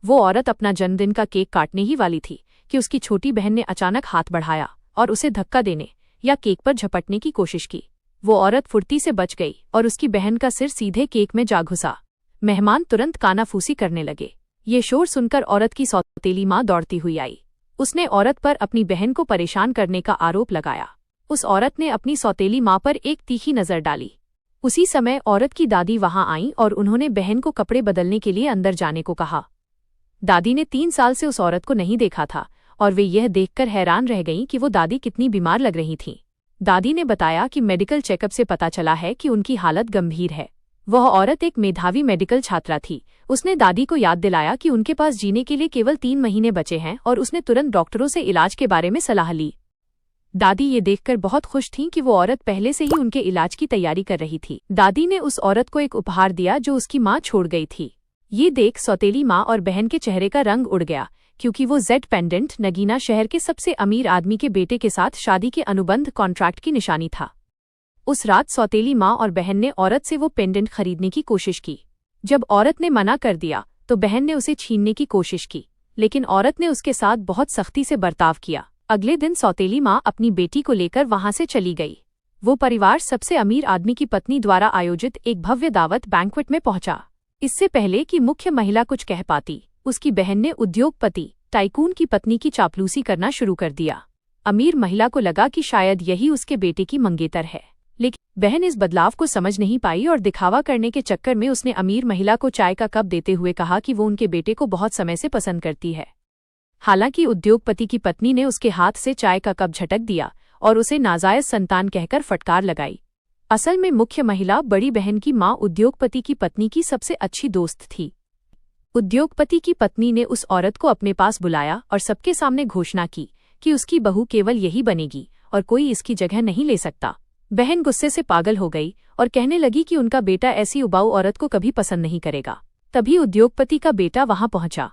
वो औरत अपना जन्मदिन का केक काटने ही वाली थी कि उसकी छोटी बहन ने अचानक हाथ बढ़ाया और उसे धक्का देने या केक पर झपटने की कोशिश की। वो औरत फुर्ती से बच गई और उसकी बहन का सिर सीधे केक में जा घुसा। मेहमान तुरंत कानाफूसी करने लगे। ये शोर सुनकर औरत की सौतेली माँ दौड़ती हुई आई। उसने औरत पर अपनी बहन को परेशान करने का आरोप लगाया। उस औरत ने अपनी सौतेली माँ पर एक तीखी नज़र डाली। उसी समय औरत की दादी वहां आईं और उन्होंने बहन को कपड़े बदलने के लिए अंदर जाने को कहा। दादी ने 3 साल से उस औरत को नहीं देखा था और वे यह देखकर हैरान रह गईं कि वो दादी कितनी बीमार लग रही थीं। दादी ने बताया कि मेडिकल चेकअप से पता चला है कि उनकी हालत गंभीर है। वह औरत एक मेधावी मेडिकल छात्रा थी। उसने दादी को याद दिलाया कि उनके पास जीने के लिए केवल 3 महीने बचे हैं और उसने तुरंत डॉक्टरों से इलाज के बारे में सलाह ली। दादी ये देखकर बहुत खुश थीं कि वो औरत पहले से ही उनके इलाज की तैयारी कर रही थी। दादी ने उस औरत को एक उपहार दिया जो उसकी माँ छोड़ गई थी। ये देख सौतेली माँ और बहन के चेहरे का रंग उड़ गया, क्योंकि वो जेड पेंडेंट नगीना शहर के सबसे अमीर आदमी के बेटे के साथ शादी के अनुबंध कॉन्ट्रैक्ट की निशानी था। उस रात सौतेली माँ और बहन ने औरत से वो पेंडेंट खरीदने की कोशिश की। जब औरत ने मना कर दिया तो बहन ने उसे छीनने की कोशिश की, लेकिन औरत ने उसके साथ बहुत सख्ती से बर्ताव किया। अगले दिन सौतेली माँ अपनी बेटी को लेकर वहां से चली गई। वो परिवार सबसे अमीर आदमी की पत्नी द्वारा आयोजित एक भव्य दावत बैंक्वेट में पहुंचा। इससे पहले कि मुख्य महिला कुछ कह पाती, उसकी बहन ने उद्योगपति टाइकून की पत्नी की चापलूसी करना शुरू कर दिया। अमीर महिला को लगा कि शायद यही उसके बेटे की मंगेतर है, लेकिन बहन इस बदलाव को समझ नहीं पाई और दिखावा करने के चक्कर में उसने अमीर महिला को चाय का कप देते हुए कहा कि वो उनके बेटे को बहुत समय से पसंद करती है। हालांकि उद्योगपति की पत्नी ने उसके हाथ से चाय का कप झटक दिया और उसे नाजायज संतान कहकर फटकार लगाई। असल में मुख्य महिला बड़ी बहन की मां उद्योगपति की पत्नी की सबसे अच्छी दोस्त थी। उद्योगपति की पत्नी ने उस औरत को अपने पास बुलाया और सबके सामने घोषणा की कि उसकी बहू केवल यही बनेगी और कोई इसकी जगह नहीं ले सकता। बहन गुस्से से पागल हो गई और कहने लगी कि उनका बेटा ऐसी उबाऊ औरत को कभी पसंद नहीं करेगा। तभी उद्योगपति का बेटा वहां पहुंचा।